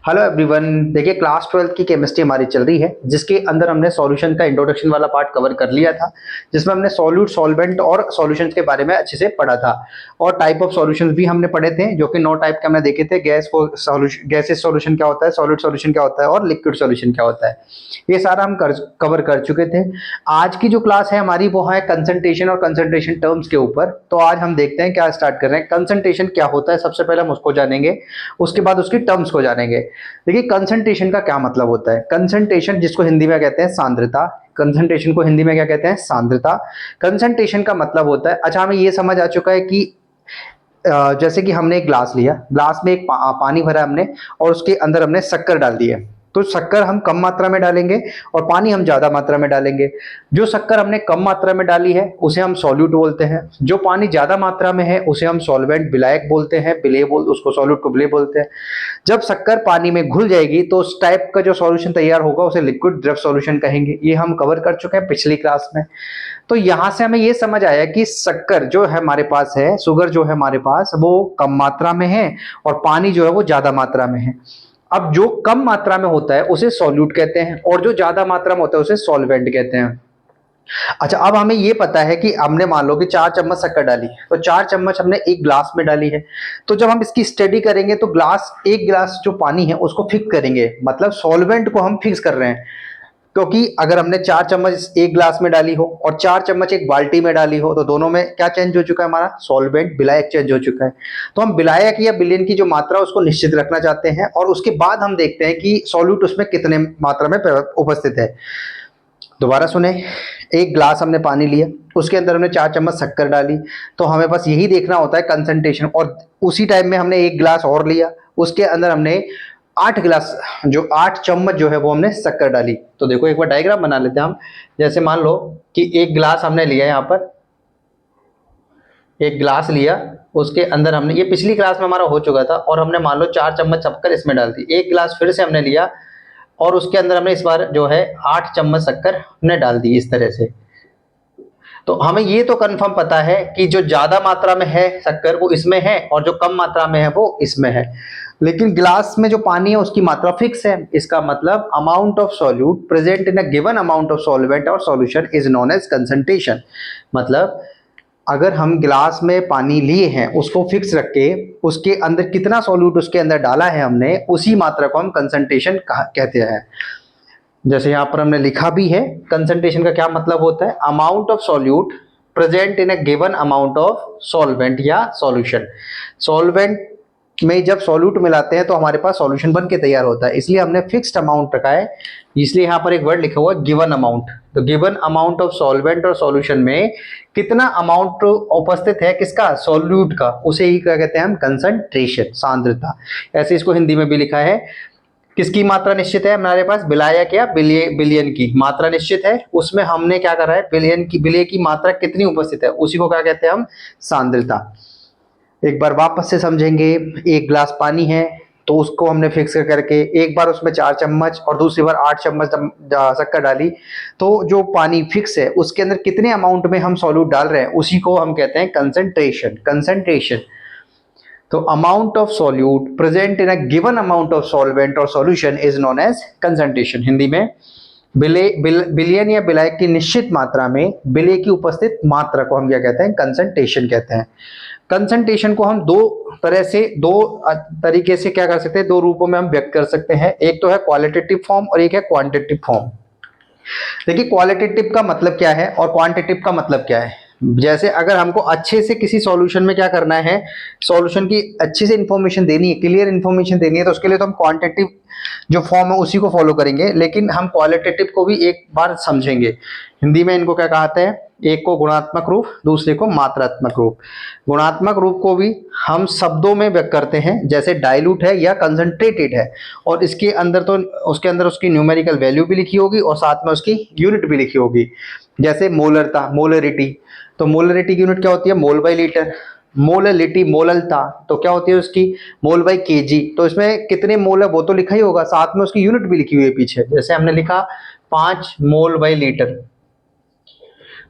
Hello everyone. देखिए class 12 की chemistry हमारी चल रही है, जिसके अंदर हमने सॉल्यूशन का इंट्रोडक्शन वाला पार्ट कवर कर लिया था, जिसमें हमने सॉल्यूट, सॉल्वेंट और सॉल्यूशंस के बारे में अच्छे से पढ़ा था। और टाइप ऑफ सॉल्यूशंस भी हमने पढ़े थे, जो कि 9 टाइप के हमने देखे थे। गैसेस सॉल्यूशन क्या होता है, सॉलिड सॉल्यूशन क्या होता है और लिक्विड सॉल्यूशन क्या होता है, ये सारा हम कवर कर चुके थे। आज की जो क्लास है हमारी वो है कंसंट्रेशन और कंसंट्रेशन टर्म्स के ऊपर। तो आज हम देखते हैं क्या स्टार्ट कर रहे हैं। कंसंट्रेशन क्या होता है सबसे पहले हम उसको जानेंगे, उसके बाद उसकी टर्म्स को जानेंगे। देखिए कंसंट्रेशन का क्या मतलब होता है। कंसंट्रेशन जिसको हिंदी में कहते हैं सांद्रता, कंसंट्रेशन को हिंदी में क्या कहते हैं, सांद्रता। कंसंट्रेशन का मतलब होता है, अच्छा हमें ये समझ आ चुका है कि जैसे कि हमने एक ग्लास लिया, ग्लास में एक पानी भरा हमने और उसके अंदर हमने शक्कर डाल दी है। तो शक्कर हम कम मात्रा में डालेंगे और पानी हम ज्यादा मात्रा में डालेंगे। जो शक्कर हमने कम मात्रा में डाली है उसे हम सॉल्यूट बोलते हैं, जो पानी ज्यादा मात्रा में है उसे हम सॉल्वेंट, विलायक बोलते हैं, विलेय बोल उसको सॉल्यूट को विलेय बोलते हैं। जब शक्कर पानी में घुल जाएगी तो उस टाइप का जो सॉल्यूशन तैयार होगा उसे लिक्विड द्रव सॉल्यूशन कहेंगे। ये हम कवर कर चुके हैं पिछली क्लास में। तो यहां से हमें ये समझ आया कि शक्कर जो है हमारे पास है, शुगर जो है हमारे पास, वो कम मात्रा में है और पानी जो है वो ज्यादा मात्रा में है। अब जो कम मात्रा में होता है उसे सॉल्यूट कहते हैं और जो ज्यादा मात्रा में होता है उसे सॉल्वेंट कहते हैं। अच्छा, अब हमें ये पता है कि हमने मान लो कि 4 चम्मच शक्कर डाली, तो 4 चम्मच हमने एक ग्लास में डाली है। तो जब हम इसकी स्टडी करेंगे तो एक गिलास जो पानी है उसको फिक्स करेंगे, मतलब सॉल्वेंट को हम फिक्स कर रहे हैं। क्योंकि अगर हमने 4 चम्मच एक ग्लास में डाली हो और 4 चम्मच एक बाल्टी में डाली हो तो दोनों में क्या चेंज हो चुका है, हमारा सॉल्वेंट विलायक चेंज हो चुका है। तो हम विलायक या विलयन की जो मात्रा उसको निश्चित रखना चाहते हैं और उसके बाद हम देखते हैं कि सॉल्यूट उसमें कितने मात्रा में उपस्थित है। दोबारा सुने, एक ग्लास हमने पानी लिया, उसके अंदर हमने 4 चम्मच शक्कर डाली, तो हमें बस यही देखना होता है कंसंट्रेशन। और उसी टाइम में हमने एक ग्लास और लिया, उसके अंदर हमने 8 गिलास, जो 8 चम्मच जो है वो हमने शक्कर डाली। तो देखो एक बार डायग्राम बना लेते हैं हम। जैसे मान लो कि एक गिलास हमने लिया, यहाँ पर एक गिलास लिया, उसके अंदर हमने, ये पिछली क्लास में हमारा हो चुका था, और हमने मान लो 4 चम्मच शक्कर इसमें डाल दी। एक गिलास फिर से हमने लिया और उसके अंदर हमने इस बार जो है 8 चम्मच शक्कर हमने डाल दी इस तरह से। तो हमें ये तो कंफर्म पता है कि जो ज्यादा मात्रा में है शक्कर वो इसमें है और जो कम मात्रा में है वो इसमें है। लेकिन गिलास में जो पानी है उसकी मात्रा फिक्स है। इसका मतलब amount of solute present in a given amount of solvent और solution is known as concentration. मतलब अगर हम गिलास में पानी लिए हैं उसको फिक्स रख के उसके अंदर कितना सॉल्यूट उसके अंदर डाला है हमने, उसी मात्रा को हम कंसंट्रेशन कहते हैं। जैसे यहाँ पर हमने लिखा भी है, कंसंट्रेशन का क्या मतलब होता है, amount of solute present in a given amount of solvent या सॉल्यूशन। सॉल्वेंट में जब सॉल्यूट मिलाते हैं तो हमारे पास सॉल्यूशन बन के तैयार होता है, इसलिए हमने फिक्स्ड अमाउंट रखा है। इसलिए यहाँ पर एक वर्ड लिखा हुआ है गिवन अमाउंट। तो गिवन अमाउंट ऑफ सॉल्वेंट और सॉल्यूशन में कितना अमाउंट उपस्थित है, किसका, सॉल्यूट का, उसे ही क्या कहते हैं हम, कंसंट्रेशन, सांद्रता। ऐसे इसको हिंदी में भी लिखा है। किसकी मात्रा निश्चित है हमारे पास, विलायक या बिलियन की मात्रा निश्चित है। उसमें हमने क्या करा है, विलेय की मात्रा कितनी उपस्थित है उसी को क्या कहते हैं हम, सांद्रता। एक बार वापस से समझेंगे। एक ग्लास पानी है तो उसको हमने फिक्स करके एक बार उसमें 4 चम्मच और दूसरी बार 8 चम्मच शक्कर डाली। तो जो पानी फिक्स है उसके अंदर कितने अमाउंट में हम सॉल्यूट डाल रहे हैं उसी को हम कहते हैं कंसंट्रेशन, कंसंट्रेशन। तो amount of solute present in a given amount of solvent और solution is known as concentration. Hindi में बिलियन या विलायक की निश्चित मात्रा में विलेय की उपस्थित मात्रा को हम क्या कहते हैं, कंसंट्रेशन कहते हैं। कंसंट्रेशन को हम दो तरीके से क्या कर सकते हैं, दो रूपों में हम व्यक्त कर सकते हैं। एक तो है क्वालिटेटिव फॉर्म और एक है क्वांटिटेटिव फॉर्म। देखिए क्वालिटेटिव का मतलब क्या है और क्वांटिटेटिव का मतलब क्या है। जैसे अगर हमको अच्छे से किसी सॉल्यूशन में क्या करना है, सॉल्यूशन की अच्छी से इंफॉर्मेशन देनी है, क्लियर इंफॉर्मेशन देनी है, तो उसके लिए तो हम क्वांटिटेटिव जो फॉर्म है उसी को फॉलो करेंगे। लेकिन हम क्वालिटेटिव को भी एक बार समझेंगे। हिंदी में इनको क्या कहते हैं, एक को गुणात्मक रूप, दूसरे को मात्रात्मक रूप। गुणात्मक रूप को भी हम शब्दों में व्यक्त करते हैं, जैसे डाइल्यूट है या कंसंट्रेटेड है, और इसके अंदर तो उसके अंदर उसकी न्यूमेरिकल वैल्यू भी लिखी होगी और साथ में उसकी यूनिट भी लिखी होगी। जैसे मोलरता, मोलरिटी, तो मोलरिटी की यूनिट क्या होती है, मोल बाई लीटर। मोललिटी, मोललता, तो क्या होती है उसकी, मोल बाई केजी। तो इसमें कितने मोल है वो तो लिखा ही होगा, साथ में उसकी यूनिट भी लिखी हुई है पीछे। जैसे हमने लिखा 5 मोल बाई लीटर,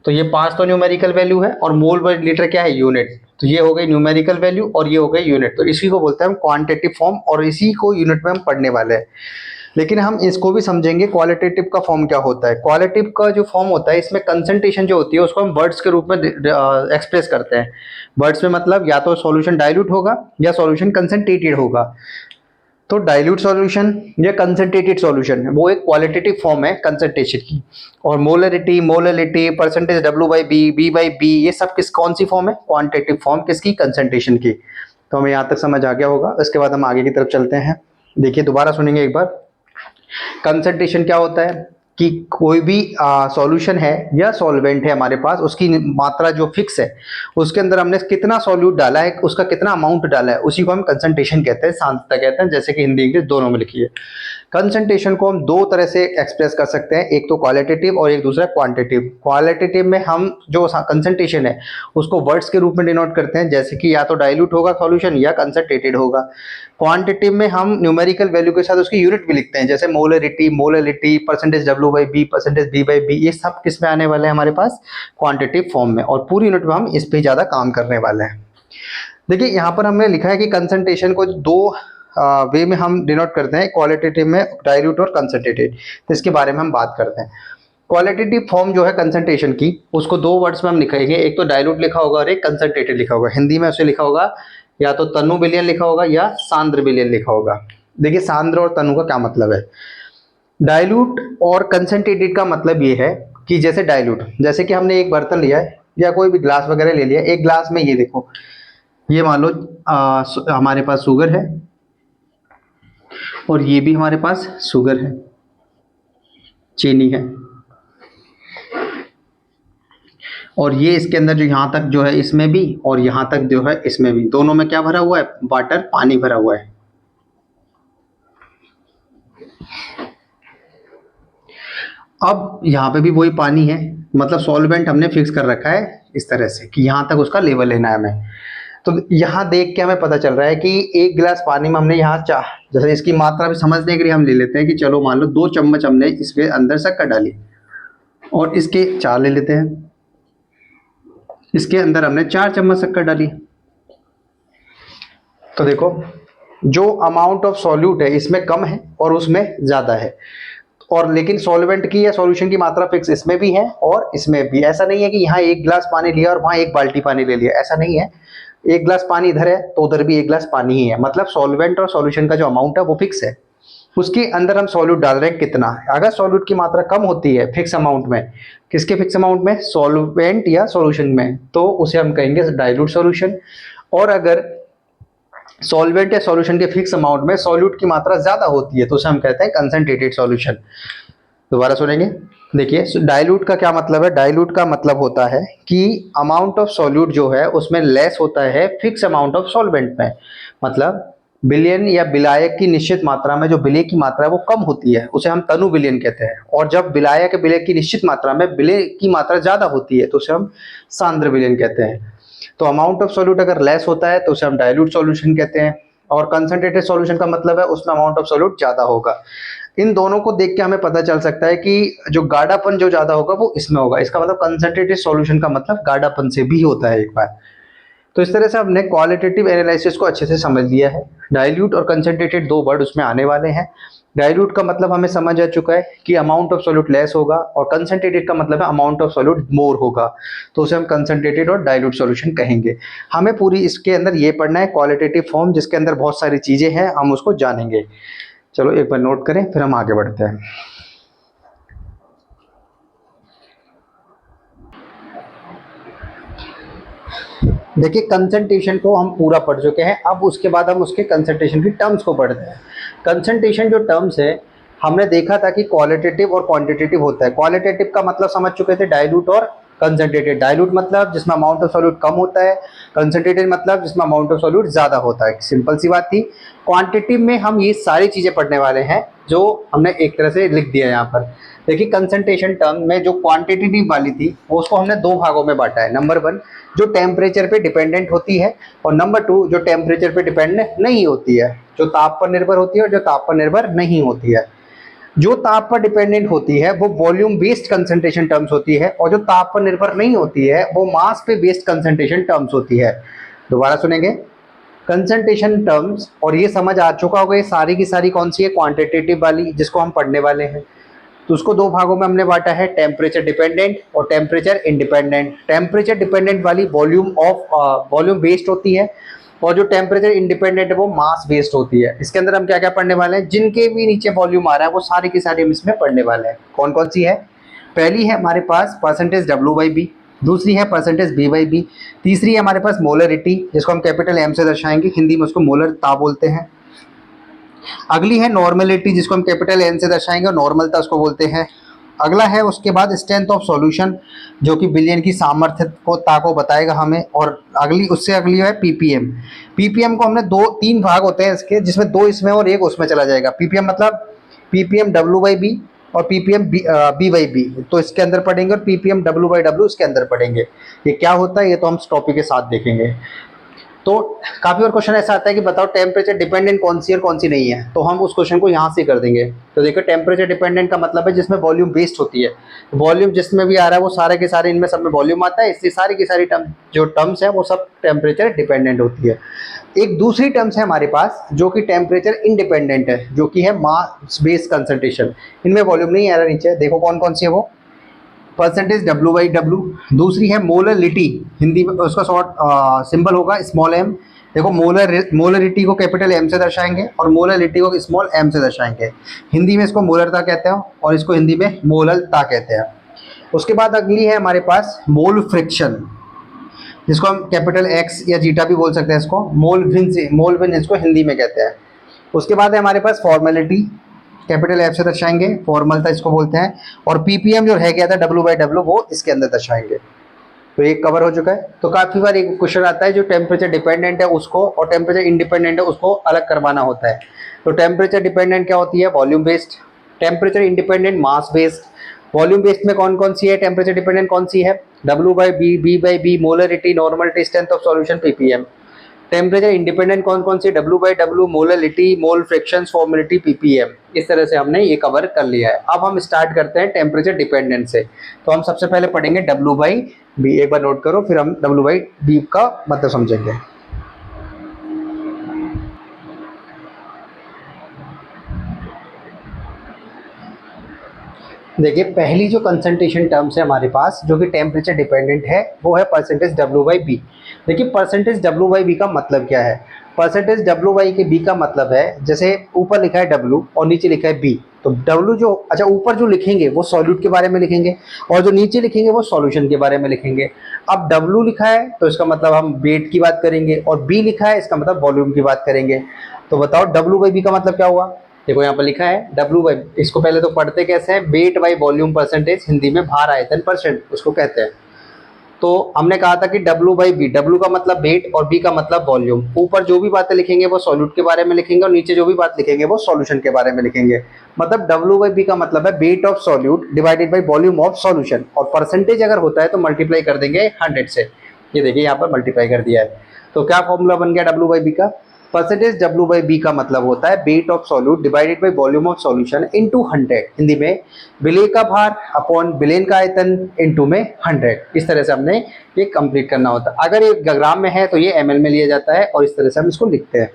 तो ये 5 तो न्यूमेरिकल वैल्यू है और मोल बाई लीटर क्या है, यूनिट। तो ये हो गई न्यूमेरिकल वैल्यू और ये हो गई यूनिट। तो इसी को बोलते हैं हम क्वांटिटेटिव फॉर्म और इसी को यूनिट में हम पढ़ने वाले हैं। लेकिन हम इसको भी समझेंगे क्वालिटेटिव का फॉर्म क्या होता है। क्वालिटेटिव का जो फॉर्म होता है इसमें कंसंट्रेशन जो होती है उसको हम वर्ड्स के रूप में एक्सप्रेस करते हैं। वर्ड्स में मतलब या तो सॉल्यूशन डाइल्यूट होगा या सॉल्यूशन कंसंट्रेटेड होगा। तो डाइल्यूट सॉल्यूशन या कंसंट्रेटेड सॉल्यूशन वो एक क्वालिटेटिव फॉर्म है कंसंट्रेशन की। और molarity, molality, percentage W/B, B/B, ये सब कौन सी फॉर्म है? क्वांटिटेटिव फॉर्म किसकी? कंसंट्रेशन की। तो हमें यहाँ तक समझ आ गया होगा। इसके बाद हम आगे की तरफ चलते हैं। देखिए दोबारा सुनेंगे एक बार। कंसंट्रेशन क्या होता है कि कोई भी सॉल्यूशन है या सॉल्वेंट है हमारे पास, उसकी मात्रा जो फिक्स है, उसके अंदर हमने कितना सॉल्यूट डाला है, उसका कितना अमाउंट डाला है, उसी को हम कंसंट्रेशन कहते हैं, सांद्रता कहते हैं, जैसे कि हिंदी इंग्लिश दोनों में लिखी है। कंसंट्रेशन को हम दो तरह से एक्सप्रेस कर सकते हैं, एक तो क्वालिटेटिव और एक दूसरा क्वांटिटेटिव। क्वालिटेटिव में हम जो कंसंट्रेशन है उसको वर्ड्स के रूप में डिनोट करते हैं, जैसे कि या तो डाइल्यूट होगा सॉल्यूशन या कंसंट्रेटेड होगा। क्वांटिटेटिव में हम न्यूमेरिकल वैल्यू के साथ उसकी यूनिट भी लिखते हैं, जैसे molarity, molality, percentage W/B, percentage B/B, ये सब किस में आने वाले हैं? हमारे पास क्वांटिटेटिव फॉर्म में। और पूरी यूनिट में हम इस पे ज़्यादा काम करने वाले हैं। देखिए यहाँ पर हमने लिखा है कि कंसंट्रेशन को दो वे में हम डिनोट करते हैं, क्वालिटेटिव में डाइल्यूट और कंसंट्रेटेड। तो इसके बारे में हम बात करते हैं। क्वालिटेटिव फॉर्म जो है कंसंट्रेशन की, उसको दो वर्ड्स में हम लिखेंगे, एक तो डाइल्यूट लिखा होगा और एक कंसंट्रेटेड लिखा होगा। हिंदी में उसे लिखा होगा या तो तनु विलयन लिखा होगा या सांद्र विलयन लिखा होगा। देखिए सांद्र और तनु का क्या मतलब है। डाइल्यूट और कंसंट्रेटेड का मतलब ये है कि जैसे डाइल्यूट, जैसे कि हमने एक बर्तन लिया है या कोई भी ग्लास वगैरह ले लिया, एक ग्लास में ये देखो, ये मान लो हमारे पास शुगर है और ये भी हमारे पास शुगर है, चीनी है, और ये इसके अंदर जो यहाँ तक जो है इसमें भी और यहाँ तक जो है इसमें भी, दोनों में क्या भरा हुआ है? वाटर, पानी भरा हुआ है। अब यहाँ पे भी वही पानी है, मतलब सॉल्वेंट हमने फिक्स कर रखा है इस तरह से कि यहाँ तक उसका लेवल लेना है हमें। तो यहाँ देख के हमें पता चल रहा है कि एक गिलास पानी में हमने यहाँ जैसे इसकी मात्रा भी समझने के लिए हम ले लेते हैं कि चलो मान लो 2 चम्मच हमने इसके अंदर शक्कर डाली और इसके 4 ले लेते हैं, इसके अंदर हमने 4 चम्मच शक्कर डाली। तो देखो जो अमाउंट ऑफ सॉल्यूट है इसमें कम है और उसमें ज़्यादा है, और लेकिन सॉल्वेंट की या सॉल्यूशन की मात्रा फिक्स इसमें भी है और इसमें भी। ऐसा नहीं है कि यहाँ एक गिलास पानी लिया और वहाँ एक बाल्टी पानी ले लिया, ऐसा नहीं है। एक गिलास पानी इधर है तो उधर भी एक गिलास पानी ही है, मतलब सॉल्वेंट और सॉल्यूशन का जो अमाउंट है वो फिक्स है। उसके अंदर हम सॉल्यूट डाल रहे हैं कितना। अगर सॉल्यूट की मात्रा कम होती है फिक्स अमाउंट में, किसके फिक्स अमाउंट में? सॉल्वेंट या सॉल्यूशन में, तो उसे हम कहेंगे डाइल्यूट सॉल्यूशन। और अगर सॉल्वेंट या सॉल्यूशन के फिक्स अमाउंट में सॉल्यूट की मात्रा ज्यादा होती है तो उसे हम कहते हैं कंसंट्रेटेड सॉल्यूशन। दोबारा सुनेंगे। देखिए डाइल्यूट का क्या मतलब है। डाइल्यूट का मतलब होता है कि अमाउंट ऑफ सॉल्यूट जो है उसमें लेस होता है फिक्स अमाउंट ऑफ सॉल्वेंट में, मतलब विलयन या विलायक की निश्चित मात्रा में जो विलय की मात्रा है वो कम होती है, उसे हम तनु विलयन कहते हैं। और जब विलायक या विलय की निश्चित मात्रा में विलय की मात्रा ज्यादा होती है तो उसे हम सांद्र विलयन कहते हैं। तो अमाउंट ऑफ सॉल्यूट अगर लेस होता है तो उसे हम डाइल्यूट सॉल्यूशन कहते हैं, और कंसंट्रेटेड सॉल्यूशन का मतलब है उसमें अमाउंट ऑफ सॉल्यूट ज्यादा होगा। इन दोनों को देख के हमें पता चल सकता है कि जो गाढ़ापन जो ज्यादा होगा वो इसमें होगा। इसका मतलब कंसंट्रेटेड सॉल्यूशन का मतलब गाढ़ापन से भी होता है एक बार। तो इस तरह से हमने क्वालिटेटिव एनालिसिस को अच्छे से समझ लिया है। डाइल्यूट और कंसंट्रेटेड दो वर्ड उसमें आने वाले हैं। डाइल्यूट का मतलब हमें समझ आ चुका है कि अमाउंट ऑफ सॉल्यूट लेस होगा, और कंसंट्रेटेड का मतलब है अमाउंट ऑफ सॉल्यूट मोर होगा, तो उसे हम कंसंट्रेटेड और डाइल्यूट सॉल्यूशन कहेंगे। हमें पूरी इसके अंदर ये पढ़ना है क्वालिटेटिव फॉर्म, जिसके अंदर बहुत सारी चीजें हैं, हम उसको जानेंगे। चलो एक बार नोट करें फिर हम आगे बढ़ते हैं। देखिए कंसंट्रेशन को हम पूरा पढ़ चुके हैं, अब उसके बाद हम उसके कंसंट्रेशन की टर्म्स को पढ़ते हैं। कंसंट्रेशन जो टर्म्स है हमने देखा था कि क्वालिटेटिव और क्वांटिटेटिव होता है। क्वालिटेटिव का मतलब समझ चुके थे, डाइल्यूट और कंसंट्रेटेड। डाइल्यूट मतलब जिसमें अमाउंट ऑफ सॉल्यूट कम होता है, कंसंट्रेटेड मतलब जिसमें अमाउंट ऑफ सॉल्यूट ज्यादा होता है। सिंपल सी बात थी। क्वांटिटिव में हम ये सारी चीजें पढ़ने वाले हैं जो हमने एक तरह से लिख दिया यहाँ पर। देखिए कंसंट्रेशन टर्म में जो क्वांटिटेटिव वाली थी वो उसको हमने दो भागों में बांटा है। नंबर 1 जो टेम्परेचर पे डिपेंडेंट होती है, और नंबर 2 जो टेम्परेचर पे डिपेंडेंट नहीं होती है, जो ताप पर निर्भर होती है और जो ताप पर निर्भर नहीं होती है। जो ताप पर डिपेंडेंट होती है वो वॉल्यूम बेस्ड कंसंट्रेशन टर्म्स होती है, और जो ताप पर निर्भर नहीं होती है वो मास पे बेस्ड कंसंट्रेशन टर्म्स होती है। दोबारा सुनेंगे, कंसंट्रेशन टर्म्स, और ये समझ आ चुका होगा ये सारी की सारी कौन सी है, क्वांटिटेटिव वाली जिसको हम पढ़ने वाले हैं। तो उसको दो भागों में हमने बांटा है, टेम्परेचर डिपेंडेंट और टेम्परेचर इंडिपेंडेंट। टेम्परेचर डिपेंडेंट वाली वॉल्यूम बेस्ड होती है, और जो टेम्परेचर इंडिपेंडेंट है वो मास बेस्ड होती है। इसके अंदर हम क्या क्या पढ़ने वाले हैं, जिनके भी नीचे वॉल्यूम आ रहा है वो सारी की सारी हम इसमें पढ़ने वाले हैं। कौन कौन सी है, पहली है हमारे पास परसेंटेज डब्ल्यू बाई बी, दूसरी है परसेंटेज बी बाई बी, तीसरी है हमारे पास मोलरिटी जिसको हम कैपिटल एम से दर्शाएंगे, हिंदी में उसको मोलरता बोलते हैं। अगली है नॉर्मलिटी जिसको हम कैपिटल एन से दर्शाएंगे और नॉर्मलता उसको बोलते हैं। अगला है उसके बाद स्ट्रेंथ ऑफ सॉल्यूशन जो कि बिलियन की सामर्थ्यता को बताएगा हमें। और उससे अगली है पीपीएम। पीपीएम को हमने तीन भाग होते हैं इसके, जिसमें दो इसमें और एक उसमें चला जाएगा। पीपीएम मतलब पीपीएम डब्ल्यू बाई बी और पीपीएम बी बाई बी, तो इसके अंदर पढ़ेंगे, और पीपीएम डब्ल्यू बाई डब्ल्यू इसके अंदर पढ़ेंगे। ये क्या होता है ये तो हम इस टॉपिक के साथ देखेंगे। तो काफ़ी और क्वेश्चन ऐसा आता है कि बताओ टेम्परेचर डिपेंडेंट कौन सी और कौन सी नहीं है, तो हम उस क्वेश्चन को यहाँ से कर देंगे। तो देखो टेम्परेचर डिपेंडेंट का मतलब है जिसमें वॉल्यूम बेस्ड होती है, वॉल्यूम जिसमें भी आ रहा है वो सारे के सारे इनमें सब में वॉल्यूम आता है, इसलिए सारी की सारी टर्म्स है वो सब टेम्परेचर डिपेंडेंट होती है। एक दूसरी टर्म्स है हमारे पास जो कि टेम्परेचर इंडिपेंडेंट है, जो कि है मास बेस्ड कंसंट्रेशन। इनमें वॉल्यूम नहीं आ रहा नीचे, देखो कौन कौन सी है वो, परसेंटेज डब्ल्यू बाई डब्ल्यू, दूसरी है मोलरिटी, हिंदी में उसका शॉर्ट सिंबल होगा स्मॉल एम। देखो मोलरिटी को कैपिटल एम से दर्शाएंगे और मोलरिटी को स्मॉल एम से दर्शाएंगे। हिंदी में इसको मोलरता कहते हैं और इसको हिंदी में मोललता कहते हैं। उसके बाद अगली है हमारे पास मोल फ्रिक्शन जिसको हम कैपिटल एक्स या जीटा भी बोल सकते हैं, इसको मोलविन इसको हिंदी में कहते हैं। उसके बाद है हमारे पास फॉर्मेलिटी, कैपिटल एफ से दर्शाएंगे, फॉर्मलता इसको बोलते हैं। और पीपीएम जो रह गया था डब्ल्यू बाई डब्ल्यू वो इसके अंदर दर्शाएंगे। तो ये कवर हो चुका है। तो काफ़ी बार एक क्वेश्चन आता है जो टेम्परेचर डिपेंडेंट है उसको और टेम्परेचर इंडिपेंडेंट है उसको अलग करवाना होता है। तो टेम्परेचर डिपेंडेंट क्या होती है, वॉल्यूम बेस्ड। टेम्परेचर इंडिपेंडेंट मास बेस्ड। वॉल्यूम बेस्ड में कौन कौन सी है, टेम्परेचर डिपेंडेंट कौन सी है, W by V, V by V, molarity, normality, strength of solution, ppm. Temperature independent कौन कौन सी, W by W, molarity, mole fraction, formality, ppm. इस तरह से हमने ये कवर कर लिया है। अब हम स्टार्ट करते हैं टेम्परेचर डिपेंडेंट से। तो हम सबसे पहले पढ़ेंगे डब्ल्यू बाई बी, एक बार नोट करो, फिर हम डब्ल्यू बाई बी का मतलब समझेंगे। देखिए पहली जो कंसंट्रेशन टर्म्स है हमारे पास जो कि टेम्परेचर डिपेंडेंट है वो है परसेंटेज डब्ल्यू बाई बी। देखिए परसेंटेज डब्ल्यू बाई बी का मतलब क्या है, परसेंटेज डब्ल्यू बाई के बी का मतलब है जैसे ऊपर लिखा है डब्ल्यू और नीचे लिखा है बी, तो डब्ल्यू जो अच्छा ऊपर जो लिखेंगे वो सॉल्यूट के बारे में लिखेंगे और जो नीचे लिखेंगे वो सॉल्यूशन के बारे में लिखेंगे। अब डब्ल्यू लिखा है तो इसका मतलब हम वेट की बात करेंगे और बी लिखा है इसका मतलब वॉल्यूम की बात करेंगे। तो बताओ डब्ल्यू बाई बी का मतलब क्या हुआ, देखो यहाँ पर लिखा है डब्ल्यू बाई, इसको पहले तो पढ़ते कैसे हैं, wait by volume percentage, Hindi में भार आयतन परसेंट उसको कहते हैं। तो हमने कहा था कि डब्ल्यू बाई बी, डब्ल्यू का मतलब वेट और बी का मतलब वॉल्यूम। ऊपर जो भी बातें लिखेंगे वो सॉल्यूट के बारे में लिखेंगे और नीचे जो भी बात लिखेंगे वो सॉल्यूशन के बारे में लिखेंगे। मतलब डब्ल्यू बाई बी का मतलब है wait of solute divided by volume of solution, और परसेंटेज अगर होता है तो मल्टीप्लाई कर देंगे 100 से। ये देखिए यहाँ पर मल्टीप्लाई कर दिया है। तो क्या फॉर्मूला बन गया डब्ल्यू बाई बी का, परसेंटेज डब्ल्यू बाई बी का मतलब होता है wait of solute divided by volume of solution into 100, Hindi में विलेय का भार अपॉन विलेन का आयतन इनटू में 100। इस तरह से हमने ये कंप्लीट करना होता है। अगर ये ग्राम में है तो ये ml में लिया जाता है और इस तरह से हम इसको लिखते हैं।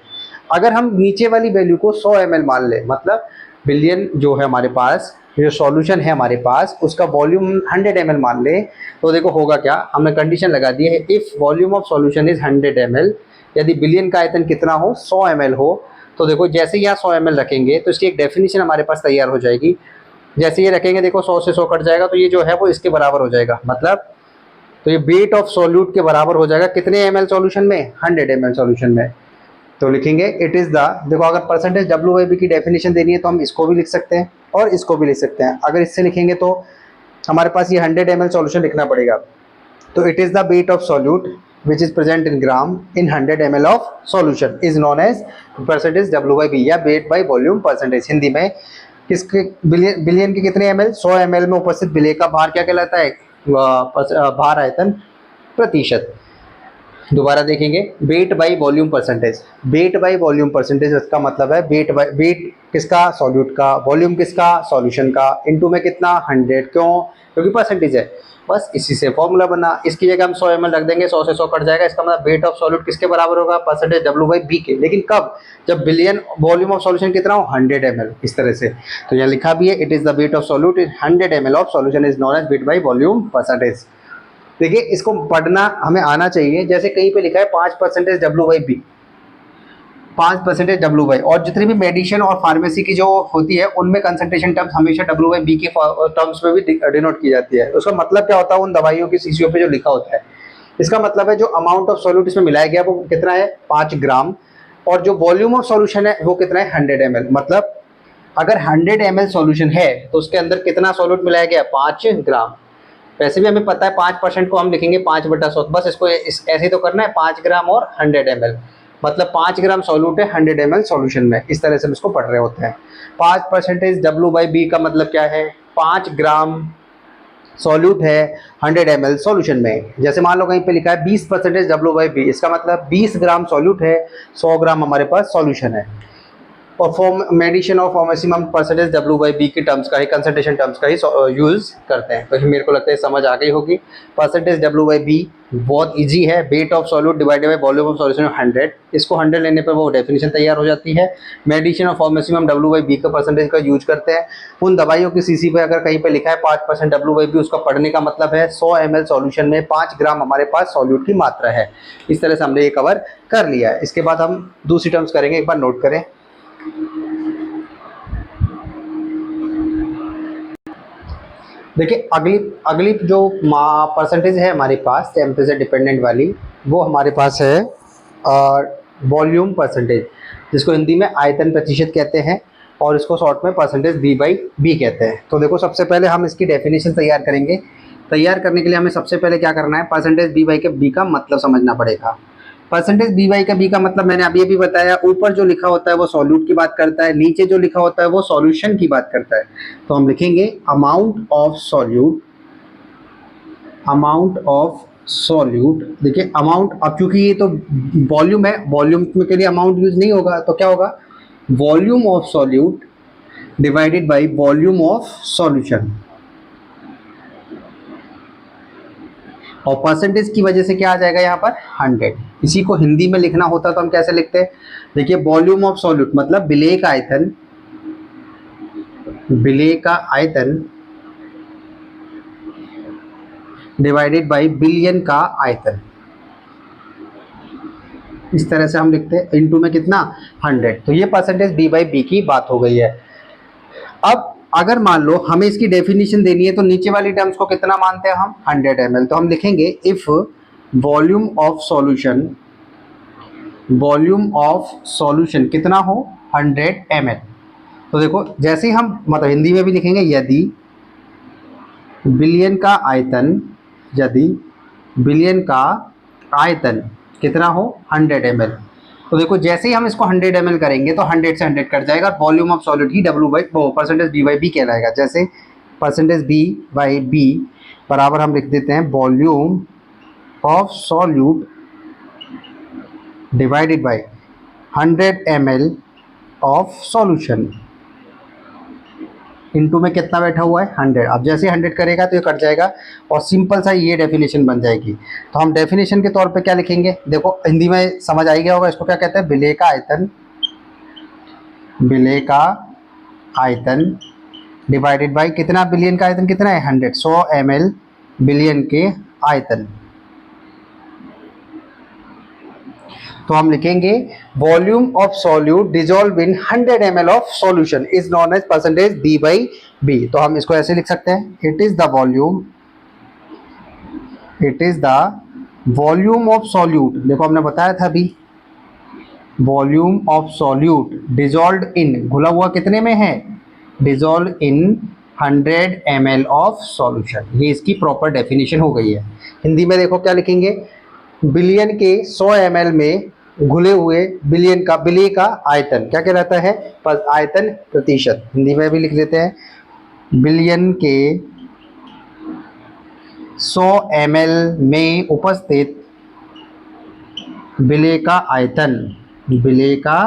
अगर हम नीचे वाली वैल्यू को 100 ml मान ले, मतलब बिलियन जो है हमारे पास, जो सॉल्यूशन है हमारे पास उसका वॉल्यूम 100 ml मान ले, तो देखो होगा क्या, हमने कंडीशन लगा दी है if volume of solution is 100 ml, यदि बिलियन का आयतन कितना हो 100 ml हो। तो देखो जैसे यहाँ 100 ml रखेंगे तो इसकी एक डेफिनेशन हमारे पास तैयार हो जाएगी। जैसे ये रखेंगे देखो 100 से 100 कट जाएगा तो ये जो है वो इसके बराबर हो जाएगा, मतलब तो ये वेट ऑफ सॉल्यूट के बराबर हो जाएगा कितने ml सॉल्यूशन में, 100 ml सॉल्यूशन में। तो लिखेंगे इट इज द, देखो अगर परसेंटेज डब्ल्यू बाई बी की डेफिनेशन देनी है तो हम इसको भी लिख सकते हैं और इसको भी लिख सकते हैं। अगर इससे लिखेंगे तो हमारे पास ये 100 ml सॉल्यूशन लिखना पड़ेगा। तो it is the weight of solute which is present in gram in 100 ml of solution is known as percentage W by B या weight by volume percentage। Hindi में किसके बिलियन के कितने ml, 100 ml में उपस्थित विलेय का भार क्या कहलाता है, भार आयतन प्रतिशत। दोबारा देखेंगे, wait by volume percentage. Wait by volume percentage इसका मतलब है वेट किसका, सॉल्यूट का, वॉल्यूम किसका, सॉल्यूशन का, इनटू में कितना 100, क्यों, क्योंकि परसेंटेज है। बस इसी से फॉर्मूला बना, इसकी जगह हम 100 ml रख देंगे, 100 से 100 कट जाएगा, इसका मतलब वेट ऑफ सॉल्यूट किसके बराबर होगा, परसेंटेज W बाई बी के। लेकिन कब, जब बिलियन वॉल्यूम ऑफ सॉल्यूशन कितना हो 100 ml, इस तरह से। तो यहाँ लिखा भी है, it is the weight of solute is 100 ml of solution is known as weight by volume percentage. देखिए इसको पढ़ना हमें आना चाहिए, जैसे कहीं पे लिखा है 5% W by V, 5% W by, और जितनी भी मेडिसिन और फार्मेसी की जो होती है उनमें कंसंट्रेशन टर्म्स हमेशा डब्ल्यू बाई बी के टर्म्स में भी डिनोट की जाती है। उसका मतलब क्या होता है, उन दवाइयों की सीसीओ पे जो लिखा होता है, इसका मतलब है जो अमाउंट ऑफ सॉल्यूट इसमें मिलाया गया वो कितना है 5 ग्राम, और जो वॉल्यूम ऑफ सॉल्यूशन है वो कितना है 100 ml। मतलब अगर 100 ml सॉल्यूशन है तो उसके अंदर कितना सॉल्यूट मिलाया गया 5 ग्राम। वैसे भी हमें पता है 5% को हम लिखेंगे 5/100, बस इसको ऐसे ही तो करना है, 5 ग्राम और 100 ml, मतलब 5 ग्राम सॉल्यूट है 100 ml सॉल्यूशन में, इस तरह से हम इसको पढ़ रहे होते हैं। 5% डब्ल्यू बाई बी का मतलब क्या है, 5 ग्राम सॉल्यूट है 100 ml सॉल्यूशन में। जैसे मान लो कहीं पे लिखा है 20% डब्ल्यू बाई बी, इसका मतलब 20 ग्राम सॉल्यूट है, 100 ग्राम हमारे पास सॉल्यूशन है। और फॉर्म मेडिसिन और फार्मेसी में हम परसेंटेज डब्ल्यू बाई बी के टर्म्स का ही, कंसंट्रेशन टर्म्स का ही यूज करते हैं। तो मेरे को लगता है समझ आ गई होगी। परसेंटेज डब्ल्यू बाई बी बहुत इजी है, wait of solute divided by volume of solution 100, इसको 100 लेने पर वो डेफिनेशन तैयार हो जाती है। मेडिसिन और फार्मेसी में हम डब्ल्यू बाई बी का परसेंटेज का यूज करते हैं। उन दवाइयों की सीसी पे अगर कहीं पे लिखा है 5% डब्ल्यू बाई बी, उसका पढ़ने का मतलब है 100 ml सॉल्यूशन में 5 ग्राम हमारे पास सॉल्यूट की मात्रा है। इस तरह से हमने ये कवर कर लिया है। इसके बाद हम दूसरी टर्म्स करेंगे, एक बार नोट करें। देखिए अगली अगली जो परसेंटेज है हमारे पास टेम्परेचर डिपेंडेंट वाली, वो हमारे पास है वॉल्यूम परसेंटेज, जिसको हिंदी में आयतन प्रतिशत कहते हैं, और इसको शॉर्ट में परसेंटेज बी बाई बी कहते हैं। तो देखो सबसे पहले हम इसकी डेफिनेशन तैयार करेंगे। तैयार करने के लिए हमें सबसे पहले क्या करना है, परसेंटेज बी बाई के बी का मतलब समझना पड़ेगा। परसेंटेज बी बाई का बी का मतलब मैंने अभी अभी बताया, ऊपर जो लिखा होता है वो सॉल्यूट की बात करता है, नीचे जो लिखा होता है वो सॉल्यूशन की बात करता है। तो हम लिखेंगे amount of solute, amount of solute. देखिए अमाउंट, अब चूंकि ये तो वॉल्यूम है, वॉल्यूम के लिए अमाउंट यूज नहीं होगा, तो क्या होगा, volume of solute divided by volume of solution. और परसेंटेज की वजह से क्या आ जाएगा यहाँ पर 100। इसी को हिंदी में लिखना होता तो हम कैसे लिखते हैं, देखिए वॉल्यूम ऑफ सॉल्यूट मतलब विलेय का आयतन, विलेय का आयतन डिवाइडेड बाय बिलियन का आयतन, इस तरह से हम लिखते हैं। इनटू में कितना 100। तो ये परसेंटेज बी बाई बी की बात हो गई है। अब अगर मान लो हमें इसकी डेफिनेशन देनी है तो नीचे वाली टर्म्स को कितना मानते हैं हम 100 ml, तो हम लिखेंगे if volume of solution, volume of solution कितना हो 100 ml। तो देखो जैसे ही हम मतलब हिंदी में भी लिखेंगे, यदि बिलियन का आयतन, यदि बिलियन का आयतन कितना हो 100 ml, तो देखो जैसे ही हम इसको 100 ml करेंगे तो 100 से 100 कट जाएगा, वॉल्यूम ऑफ सॉलिड ही W by percentage V by V कहलाएगा। जैसे परसेंटेज बी बाई बी बराबर हम लिख देते हैं volume of solute divided by 100 ml of solution, into में कितना बैठा हुआ है 100। अब जैसे 100 करेगा तो ये कट जाएगा और सिंपल सा ये डेफिनेशन बन जाएगी। तो हम डेफिनेशन के तौर पे क्या लिखेंगे, देखो हिंदी में समझ आ गया होगा, इसको क्या कहते हैं, विलेय का आयतन, विलेय का आयतन डिवाइडेड बाय कितना, बिलियन का आयतन कितना है 100, 100 ml बिलियन के आयतन। तो हम लिखेंगे volume of solute dissolve in 100 ml of solution is known as percentage V by V. तो हम इसको ऐसे लिख सकते हैं, it is the volume, it is the volume of solute, देखो हमने बताया था अभी, volume of solute dissolve in, घुला हुआ कितने में है, dissolve in 100 ml of solution. ये इसकी प्रॉपर डेफिनेशन हो गई है। हिंदी में देखो क्या लिखेंगे, बिलियन के 100 ml में घुले हुए बिलियन का, विलेय का आयतन क्या कहलाता है, आयतन प्रतिशत। हिंदी में भी लिख देते हैं बिलियन के 100 ml में उपस्थित विलेय का आयतन, विलेय का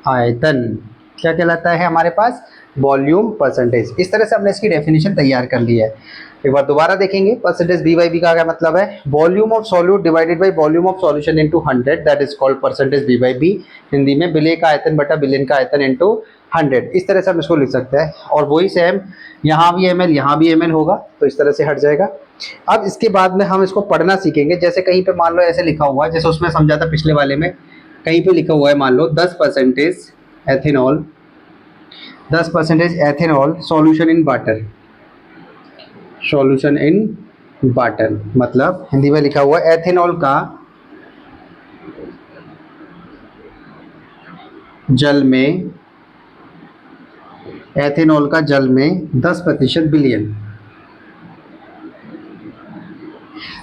आयतन क्या कहलाता है हमारे पास, वॉल्यूम परसेंटेज। इस तरह से हमने इसकी डेफिनेशन तैयार कर ली है। एक बार दोबारा देखेंगे, परसेंटेज बी बाई बी का क्या मतलब है, volume of solute divided by volume of solution into 100, that is called percentage V by V. Hindi में विलेय का आयतन बटा विलेयन का आयतन इनटू 100, इस तरह से हम इसको लिख सकते हैं। और वही सेम यहाँ भी ml यहाँ भी ml होगा, तो इस तरह से हट जाएगा। अब इसके बाद में हम इसको पढ़ना सीखेंगे। जैसे कहीं पे मान लो ऐसे लिखा हुआ है, जैसे उसमें समझा था पिछले वाले में, कहीं पे लिखा हुआ है मान लो 10% ethanol, 10% ethanol solution in water, solution in water मतलब हिंदी में लिखा हुआ है एथेनॉल का जल में, एथेनॉल का जल में 10% विलियन।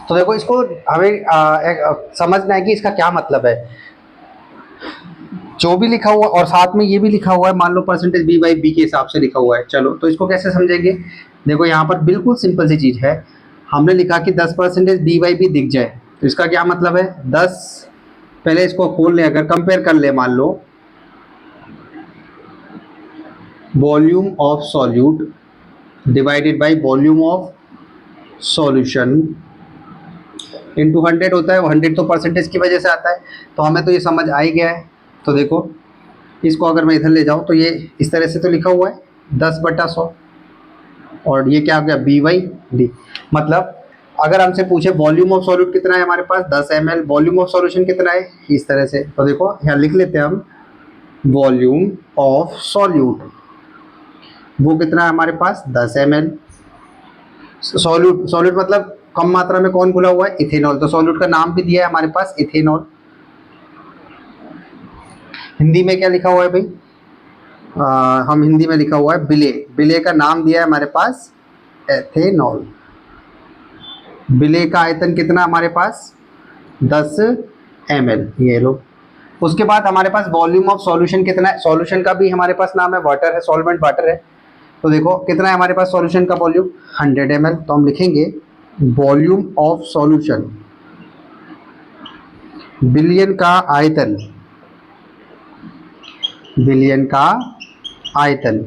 तो देखो इसको हमें समझना है कि इसका क्या मतलब है। जो भी लिखा हुआ और साथ में ये भी लिखा हुआ है, मान लो परसेंटेज बी बाई बी के हिसाब से लिखा हुआ है, चलो तो इसको कैसे समझेंगे। देखो यहाँ पर बिल्कुल सिंपल सी चीज है, हमने लिखा कि 10% बी बाई बी दिख जाए, तो इसका क्या मतलब है 10, पहले इसको खोल ले, अगर कंपेयर कर ले, मान low volume of solute divided by volume of solution into 100 होता है। 100 तो परसेंटेज की वजह से आता है, तो हमें तो ये समझ आ ही गया है। तो देखो इसको अगर मैं इधर ले जाऊँ तो ये इस तरह से तो लिखा हुआ है 10/100, और ये क्या हो गया बी बाई डी। मतलब अगर हमसे पूछे वॉल्यूम ऑफ सॉल्यूट कितना है हमारे पास 10 ml, वॉल्यूम ऑफ सॉल्यूशन कितना है, इस तरह से। तो देखो यहाँ लिख लेते हैं हम, वॉल्यूम ऑफ सॉल्यूट वो कितना है हमारे पास 10 ml। सॉल्यूट, सॉल्यूट मतलब कम मात्रा में कौन घुला हुआ है, इथेनॉल, तो सॉल्यूट का नाम भी दिया है हमारे पास इथेनॉल। हिंदी में क्या लिखा हुआ है भाई, हम हिंदी में लिखा हुआ है विलेय, विलेय का नाम दिया है हमारे पास एथेनॉल। विलेय का आयतन कितना हमारे पास 10 ml, ये लो। उसके बाद हमारे पास वॉल्यूम ऑफ सॉल्यूशन कितना है, सॉल्यूशन का भी हमारे पास नाम है वाटर है, सॉल्वेंट वाटर है। तो देखो कितना है हमारे पास सॉल्यूशन का वॉल्यूम 100 ml, तो हम लिखेंगे वॉल्यूम ऑफ सॉल्यूशन, विलियन का आयतन, विलियन का आयतन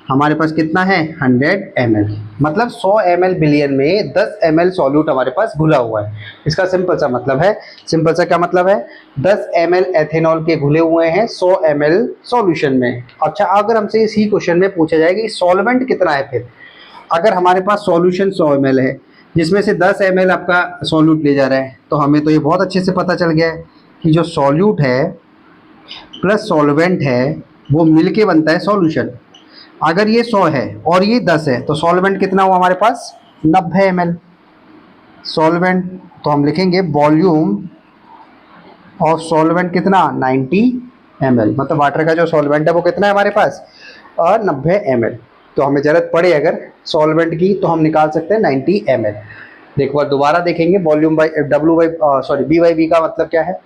हमारे पास कितना है 100 ml, मतलब 100 ml विलियन में 10 ml सॉल्यूट हमारे पास घुला हुआ है। इसका सिंपल सा मतलब है, सिंपल सा क्या मतलब है, 10 ml एथेनॉल के घुले हुए हैं 100 ml सॉल्यूशन में। अच्छा अगर हमसे इसी क्वेश्चन में पूछा जाए कि सॉल्वेंट कितना है, फिर अगर हमारे पास सॉल्यूशन 100 ml है जिसमें से 10 ml आपका सॉल्यूट ले जा रहा है, तो हमें तो ये बहुत अच्छे से पता चल गया है कि जो सॉल्यूट है प्लस सॉल्वेंट है वो मिलके बनता है सॉल्यूशन। अगर ये 100 है और ये 10 है, तो सॉल्वेंट कितना हुआ हमारे पास 90 ml सॉल्वेंट। तो हम लिखेंगे वॉल्यूम ऑफ सॉल्वेंट कितना 90 ml, मतलब वाटर का जो सॉल्वेंट है वो कितना है हमारे पास और 90 ml। तो हमें जरूरत पड़े अगर सॉल्वेंट की तो हम निकाल सकते हैं 90 ml। देखो दोबारा देखेंगे, volume by W by sorry V by V का मतलब क्या है,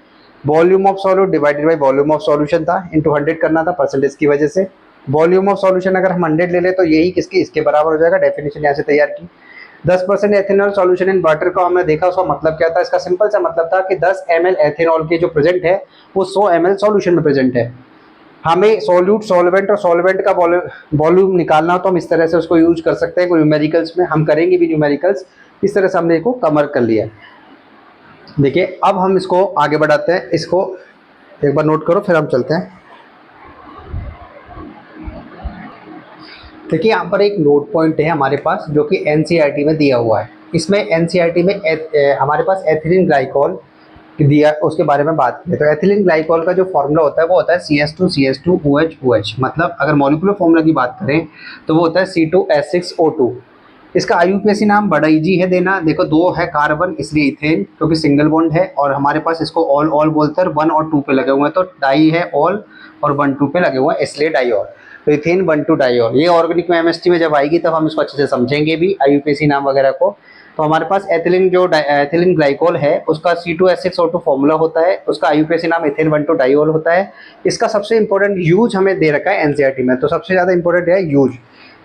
volume of solute divided by volume of solution था, इंटू 100 करना था परसेंटेज की वजह से। वॉल्यूम ऑफ सॉल्यूशन अगर हम 100 ले लें तो यही किसकी इसके बराबर हो जाएगा, डेफिनेशन यहाँ से तैयार की। 10% एथेनॉल सॉल्यूशन इन वाटर को हमने देखा, उसका मतलब क्या था, इसका सिंपल सा मतलब था कि 10 ml एथेनॉल के जो प्रेजेंट है वो 100 ml सॉल्यूशन में प्रेजेंट है। हमें सॉल्यूट सॉल्वेंट और सॉल्वेंट का वॉल्यूम निकालना हो तो हम इस तरह से उसको यूज कर सकते हैं, न्यूमेरिकल्स में हम करेंगे भी न्यूमेरिकल्स। इस तरह से हमने इसको कवर कर लिया। देखिए अब हम इसको आगे बढ़ाते हैं, इसको एक बार नोट करो फिर हम चलते हैं। देखिए यहाँ पर एक नोट पॉइंट है हमारे पास जो कि एनसीईआरटी में दिया हुआ है। इसमें एनसीईआरटी में हमारे पास एथिलीन ग्लाइकोल दिया, उसके बारे में बात करें तो एथिलीन ग्लाइकोल का जो फॉर्मूला होता है वो होता है CS2CS2OH। मतलब अगर मॉलिक्यूलर फॉर्मूला की बात करें तो वो होता है C2H6O2। इसका आईयूपीएसी नाम बड़ा इजी है देना, देखो 2 है कार्बन इसलिए इथेन क्योंकि सिंगल बॉन्ड है, और हमारे पास इसको ऑल ऑल बोलते हैं, 1 और 2 पे लगे हुए हैं, तो डाई है ऑल और 1 2 पे लगे हुए हैं इसलिए डाईऑल। तो इथेन 1 2 डाईऑल, ये ऑर्गेनिक केमिस्ट्री में जब आएगी तब हम इसको अच्छे से समझेंगे भी आईयूपीएसी नाम वगैरह को। तो हमारे पास एथिलीन जो एथिलीन ग्लाइकोल है उसका C2H6O2 फॉर्मूला होता है, उसका आईयूपीएसी नाम इथेन 1 2 डाईऑल होता है। इसका सबसे इंपॉर्टेंट यूज हमें दे रखा है एनसीईआरटी में, तो सबसे ज़्यादा इंपॉर्टेंट है यूज।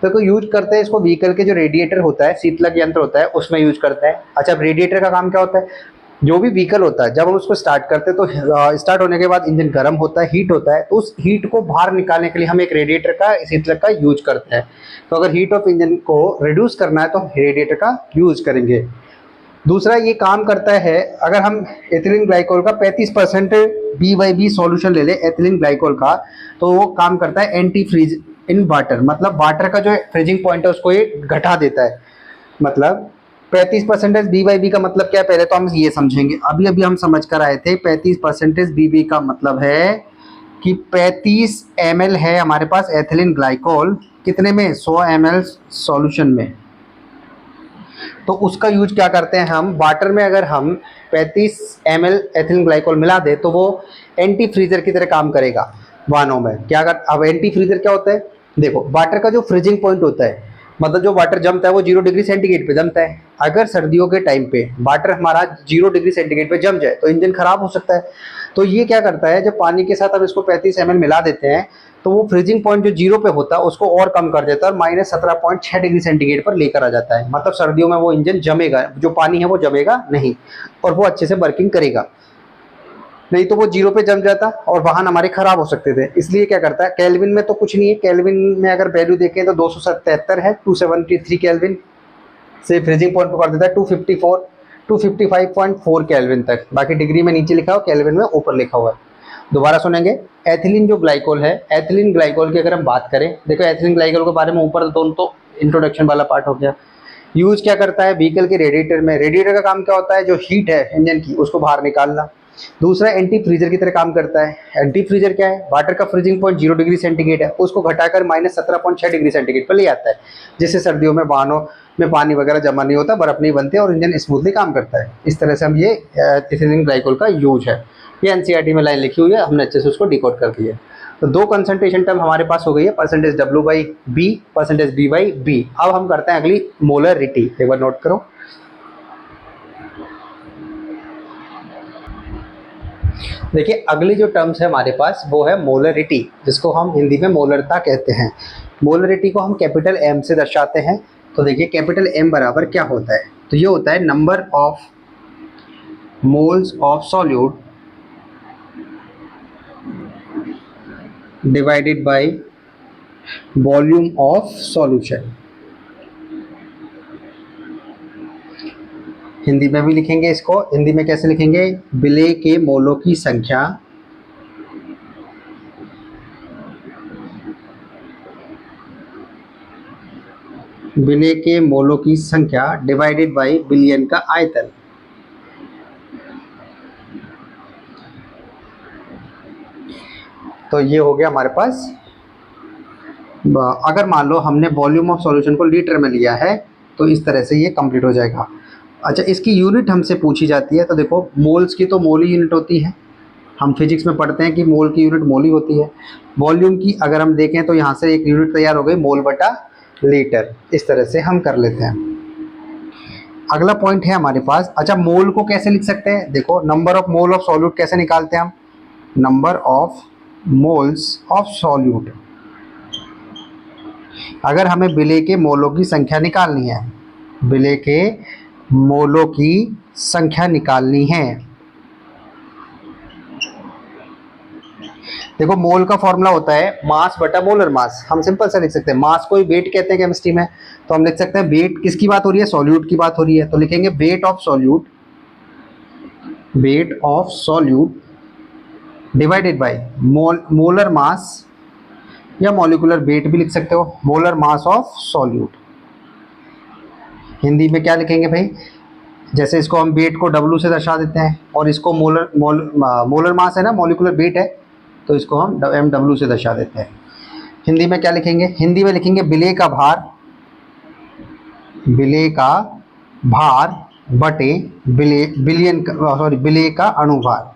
तो यूज करते हैं इसको व्हीकल के जो रेडिएटर होता है, शीतलक यंत्र होता है उसमें यूज करता है। अच्छा अब रेडिएटर का काम क्या होता है, जो भी व्हीकल होता है जब हम उसको स्टार्ट करते हैं तो स्टार्ट होने के बाद इंजन गर्म होता है, हीट होता है, तो उस हीट को बाहर निकालने के लिए हम एक रेडिएटर का, इस हीटर का यूज करते हैं। तो अगर हीट ऑफ इंजन को रिड्यूस करना है तो हम रेडिएटर का यूज करेंगे। दूसरा ये काम करता है, अगर हम एथिलीन ग्लाइकोल का 35% बी सॉल्यूशन ले लें एथिलीन ग्लाइकोल का, तो वो काम करता है एंटी फ्रीज इन वाटर, मतलब वाटर का जो फ्रीजिंग पॉइंट है उसको ये घटा देता है। मतलब 35% बी का मतलब क्या है, पहले तो हम ये समझेंगे। अभी अभी हम समझ कर आए थे 35% बी का मतलब है कि 35 ml है हमारे पास एथिलीन ग्लाइकोल, कितने में, 100 ml सॉल्यूशन में। तो उसका यूज क्या करते हैं हम, वाटर में अगर हम 35 ml एथिलीन ग्लाइकोल मिला दे तो वो एंटी फ्रीजर की तरह काम करेगा वाहनों में। क्या कर, अब एंटी फ्रीजर क्या होता है, देखो वाटर का जो फ्रीजिंग पॉइंट होता है, मतलब जो वाटर जमता है वो 0 डिग्री सेंटीग्रेड पे जमता है। अगर सर्दियों के टाइम पे वाटर हमारा 0 डिग्री सेंटीग्रेड पे जम जाए तो इंजन खराब हो सकता है। तो ये क्या करता है, जब पानी के साथ हम इसको 35 ml मिला देते हैं तो वो फ्रीजिंग पॉइंट जो 0 पे होता है उसको और कम कर देता है और -17.6 डिग्री सेंटीग्रेड पर लेकर आ जाता है। मतलब सर्दियों में वो इंजन जमेगा, जो पानी है वो जमेगा नहीं और वो अच्छे से वर्किंग करेगा। नहीं तो वो 0 पे जम जाता और वाहन हमारे खराब हो सकते थे। इसलिए क्या करता है, केल्विन में तो कुछ नहीं है, केल्विन में अगर वैल्यू देखें तो 277 है, 273 केल्विन से फ्रीजिंग पॉइंट को कर देता है 254 255.4 केल्विन तक। बाकी डिग्री में नीचे लिखा हो, केल्विन में ऊपर लिखा हुआ है। दोबारा सुनेंगे, एथिलीन जो ग्लाइकोल है, एथिलीन ग्लाइकोल की अगर हम बात करें, देखो एथिलीन ग्लाइकोल के बारे में ऊपर तो इंट्रोडक्शन वाला पार्ट हो गया। यूज क्या करता है व्हीकल के रेडिएटर में, रेडिएटर का काम क्या होता है, जो हीट है इंजन की उसको बाहर निकालना। दूसरा एंटी फ्रीजर की तरह काम करता है। एंटी फ्रीजर क्या है, वाटर का फ्रीजिंग पॉइंट 0 डिग्री सेंटीग्रेड है, उसको घटाकर -17.6 डिग्री सेंटीग्रेड पर ले आता है, जिससे सर्दियों में वाहनों में पानी वगैरह जमा नहीं होता, बर्फ नहीं बनती और इंजन स्मूथली काम करता है। इस तरह से हम ये एथिलीन ग्लाइकोल का यूज है। ये एनसीईआरटी में लाइन लिखी हुई है, हमने अच्छे से उसको डिकोड कर दिया है। तो दो कंसंट्रेशन टर्म हमारे पास हो गई है, percentage W by V, percentage B by V. अब हम करते हैं अगली मोलरिटी, एक बार नोट करो। देखिए अगली जो टर्म्स है हमारे पास वो है मोलरिटी, जिसको हम हिंदी में मोलरता कहते हैं। मोलरिटी को हम कैपिटल M से दर्शाते हैं। तो देखिए कैपिटल M बराबर क्या होता है, तो ये होता है number of moles of solute divided by volume of solution. Hindi में भी लिखेंगे इसको, हिंदी में कैसे लिखेंगे, विलेय के मोलों की संख्या विलेय के मोलों की संख्या डिवाइडेड बाय बिलियन का आयतन। तो ये हो गया हमारे पास। अगर मान लो हमने वॉल्यूम ऑफ सॉल्यूशन को लीटर में लिया है तो इस तरह से ये कंप्लीट हो जाएगा। अच्छा, इसकी यूनिट हमसे पूछी जाती है, तो देखो मोल्स की तो मोल ही यूनिट होती है, हम फिजिक्स में पढ़ते हैं कि मोल की यूनिट मोल ही होती है। वॉल्यूम की अगर हम देखें तो यहाँ से एक यूनिट तैयार हो गई, मोल बटा लीटर। इस तरह से हम कर लेते हैं। अगला पॉइंट है हमारे पास, अच्छा मोल को कैसे लिख सकते हैं, देखो number of mole of solute कैसे निकालते हैं हम, number of moles of solute. अगर हमें विलेय के मोलों की संख्या निकालनी है, विलेय के मोलों की संख्या निकालनी है, देखो मोल का फॉर्मूला होता है मास बटा मोलर मास। हम सिंपल से लिख सकते हैं, मास को ही वेट कहते हैं केमिस्ट्री में, तो हम लिख सकते हैं वेट किसकी बात हो रही है, सॉल्यूट की बात हो रही है, तो लिखेंगे wait of solute, wait of solute divided by molar mass, या मॉलिक्यूलर वेट भी लिख सकते हो, molar mass of solute. Hindi में क्या लिखेंगे भाई, जैसे इसको हम वेट को W से दर्शा देते हैं और इसको मोलर मास है ना, मॉलिक्यूलर वेट है, तो इसको हम MW से दर्शा देते हैं। हिंदी में क्या लिखेंगे, हिंदी में लिखेंगे विलेय का भार, विलेय का भार बटे विलेय का अणुभार।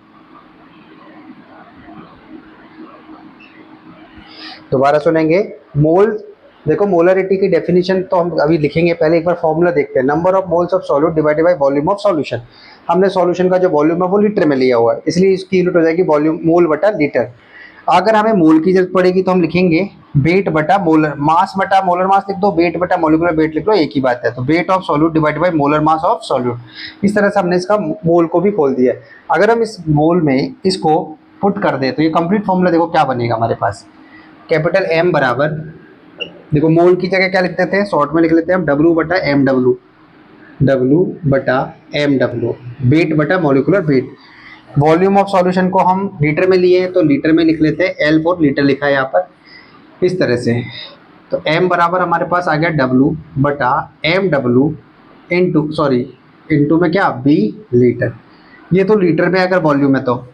दोबारा सुनेंगे, मोल, देखो मोलरिटी की डेफिनेशन तो हम अभी लिखेंगे, पहले एक बार फॉर्मूला देखते हैं। Number of moles of solute divided by volume of solution. हमने सॉल्यूशन का जो वॉल्यूम है वो लीटर में लिया हुआ है, इसलिए इसकी यूनिट हो जाएगी वॉल्यूम, मोल बटा लीटर। अगर हमें मोल की जरूरत पड़ेगी तो हम लिखेंगे वेट बटा मोलर मास बटा मोलर मास लिख दो, वेट बटा मोलिकुलर वेट लिख लो, एक ही बात है। तो wait of solute divided by molar mass of solute. इस तरह से हमने इसका मोल को भी खोल दिया है। अगर हम इस मोल में इसको पुट कर दे तो ये कंप्लीट फॉर्मूला देखो क्या बनेगा हमारे पास। कैपिटल एम बराबर, देखो मोल की जगह क्या लिख देते हैं, शॉर्ट में लिख लेते हैं हम डब्ल्यू बटा एम डब्ल्यू, डब्ल्यू बटा एम डब्ल्यू, वेट बटा molecular weight. Volume of solution को हम लीटर में लिए हैं तो लीटर में लिख लेते हैं, एल फॉर लीटर लिखा है यहाँ पर इस तरह से। तो m बराबर हमारे पास आ गया w बटा M W into sorry into में क्या b लीटर। ये तो लीटर में अगर वॉल्यूम है, तो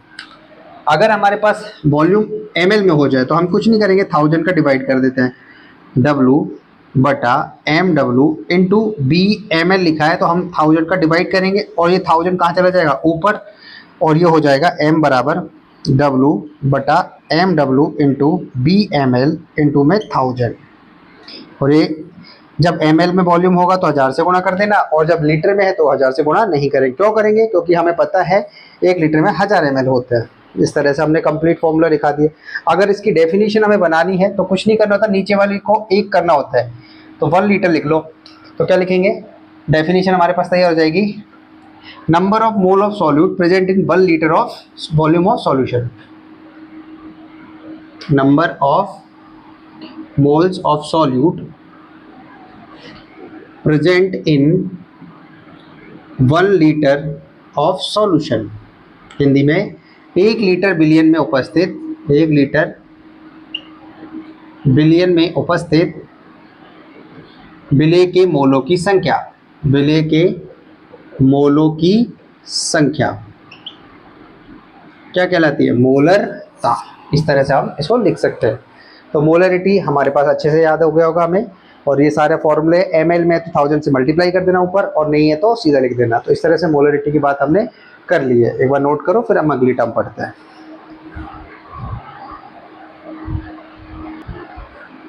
अगर हमारे पास वॉल्यूम ml में हो जाए तो हम कुछ नहीं करेंगे, 1000 का डिवाइड कर देते हैं, w बटा M W into V M L लिखा है तो हम 1000 का डिवाइड करेंगे और ये 1000 कहाँ चला जाएगा ऊपर, और ये हो जाएगा m बराबर w बटा M W into V M L into में 1000। और ये जब एम एल में वॉल्यूम होगा तो 1000 से गुणा कर देना, और जब लीटर में है तो 1000 से गुणा नहीं करेंगे। क्यों करेंगे, क्योंकि हमें पता है 1 लीटर में 1000 ml होता है। इस तरह से हमने कंप्लीट फॉर्मूला लिखा दिया। अगर इसकी डेफिनेशन हमें बनानी है तो कुछ नहीं करना होता, नीचे वाली को एक करना होता है। तो 1 लीटर लिख लो, तो क्या लिखेंगे, डेफिनेशन हमारे पास तैयार हो जाएगी, number of mole of solute present in 1 litre of volume of solution, number of moles of solute present in 1 litre of solution. Hindi में 1 लीटर बिलियन में उपस्थित, 1 लीटर बिलियन में उपस्थित विलेय के मोलों की संख्या, विलेय के मोलों की संख्या क्या कहलाती है, मोलरता। इस तरह से हम इसको लिख सकते हैं। तो मोलरिटी हमारे पास अच्छे से याद हो गया होगा हमें, और ये सारे फॉर्मूले ml में तो 1000 से मल्टीप्लाई कर देना ऊपर, और नहीं है तो सीधा लिख देना। तो इस तरह से मोलरिटी की बात हमने कर ली है। एक बार नोट करो, फिर हम अगली टर्म पढ़ते हैं।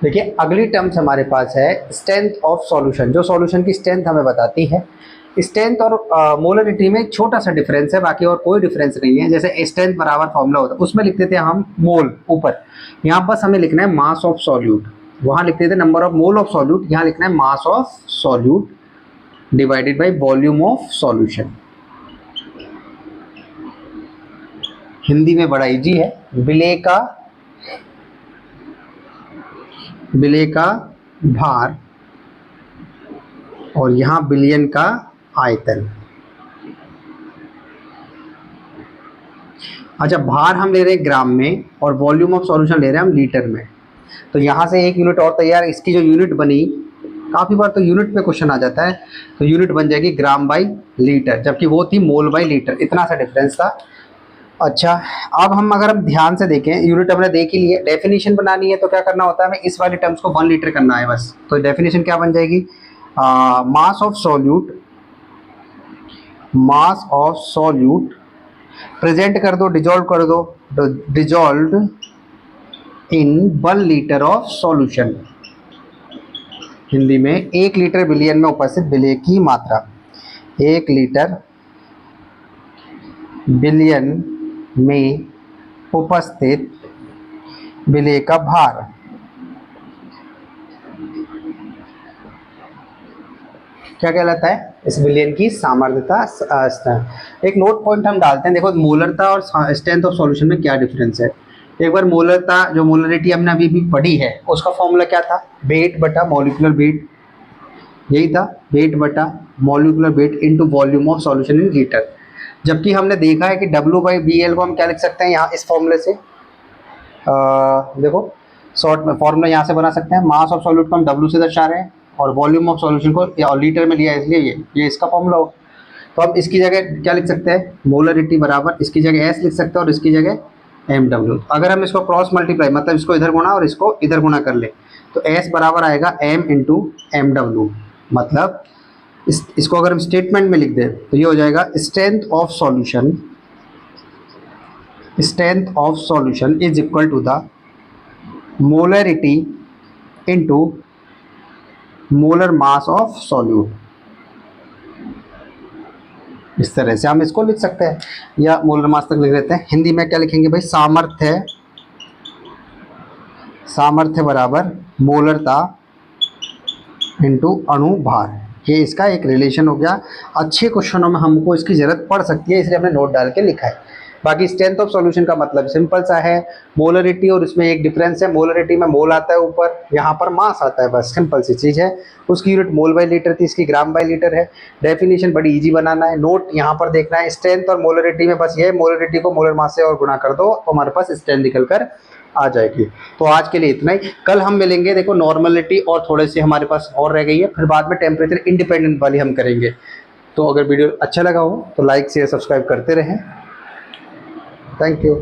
देखिए अगली टर्म्स हमारे पास है स्ट्रेंथ ऑफ सॉल्यूशन, जो सॉल्यूशन की स्ट्रेंथ हमें बताती है। स्ट्रेंथ और मोलरिटी में छोटा सा डिफरेंस है, बाकी और कोई डिफरेंस नहीं है। जैसे स्ट्रेंथ बराबर फॉर्मूला होता है, उसमें लिखते थे हम मोल ऊपर, यहाँ बस हमें लिखना है मास ऑफ सॉल्यूट। वहाँ लिखते थे number of mole of solute, यहाँ लिखना है मास of solute divided by volume of solution. Hindi में बड़ा इजी है, विलेय का भार और यहाँ बिलियन का आयतन। अच्छा, भार हम ले रहे हैं ग्राम में और वॉल्यूम ऑफ सॉल्यूशन ले रहे हैं हम लीटर में। तो यहाँ से एक यूनिट और तैयार, इसकी जो यूनिट बनी, काफ़ी बार तो यूनिट पे क्वेश्चन आ जाता है, तो यूनिट बन जाएगी ग्राम बाई लीटर, जबकि वो थी मोल बाई लीटर। इतना सा डिफरेंस था। अच्छा, अब हम अगर हम ध्यान से देखें, यूनिट हमने देख ही लिए, डेफिनेशन बनानी है तो क्या करना होता है, हमें इस वाली टर्म्स को 1 लीटर करना है बस। तो डेफिनेशन क्या बन जाएगी, मास of solute, mass of solute present कर दो, डिजॉल्व कर दो, dissolve in 1 litre of solution. Hindi में 1 लीटर बिलियन में उपस्थित विलेय की मात्रा, 1 लीटर बिलियन में उपस्थित विलेय का भार। क्या कहलाता है, इस बिलियन की सामर्थ्यता। एक नोट पॉइंट हम डालते हैं, देखो मोलरता और स्ट्रेंथ ऑफ सॉल्यूशन में क्या डिफरेंस है। एक बार मोलरता, जो मोलरिटी हमने अभी भी पढ़ी है, उसका फॉर्मूला क्या था, वेट बटा मॉलिक्यूलर वेट, यही था, वेट बटा molecular weight into volume of solution in litre. जबकि हमने देखा है कि W/BL को हम क्या लिख सकते हैं, यहाँ इस फॉर्मूले से, देखो शॉर्ट में फॉर्मूला यहाँ से बना सकते हैं, मास ऑफ सॉल्यूट को हम W से दर्शा रहे हैं और वॉल्यूम ऑफ सॉल्यूशन को लीटर में लिया है, इसलिए ये इसका फॉर्मूला हो। तो हम इसकी जगह क्या लिख सकते हैं, मोलरिटी बराबर, इसकी जगह S लिख सकते हैं और इसकी जगह MW। अगर हम इसको क्रॉस मल्टीप्लाई, मतलब इसको इधर गुणा और इसको इधर गुणा कर ले, तो S बराबर आएगा M इंटू MW। मतलब इसको अगर हम स्टेटमेंट में लिख दें तो ये हो जाएगा strength of solution, strength of solution is equal to the molarity into molar mass of solute. इस तरह से हम इसको लिख सकते हैं, या मोलर मास तक लिख लेते हैं। हिंदी में क्या लिखेंगे भाई, सामर्थ्य सामर्थ्य बराबर मोलरता इंटू अणु भार, ये इसका एक रिलेशन हो गया। अच्छे क्वेश्चनों में हमको इसकी जरूरत पड़ सकती है, इसलिए हमने नोट डाल के लिखा है। बाकी स्ट्रेंथ ऑफ सॉल्यूशन का मतलब सिंपल सा है, मोलरिटी और इसमें एक डिफरेंस है, मोलरिटी में मोल आता है ऊपर, यहाँ पर मास आता है, बस सिंपल सी चीज़ है। उसकी यूनिट मोल बाई लीटर थी, इसकी ग्राम बाई लीटर है। डेफिनेशन बड़ी इजी बनाना है, नोट यहाँ पर देखना है। स्ट्रेंथ और मोलरिटी में बस ये, मोलरिटी को मोलर मास से और गुणा कर दो तो हमारे पास स्ट्रेंथ निकल कर आ जाएगी। तो आज के लिए इतना ही, कल हम मिलेंगे। देखो नॉर्मलिटी और थोड़े से हमारे पास और रह गई है, फिर बाद में टेम्परेचर इंडिपेंडेंट वाली हम करेंगे। तो अगर वीडियो अच्छा लगा हो तो लाइक शेयर सब्सक्राइब करते रहें। Thank you.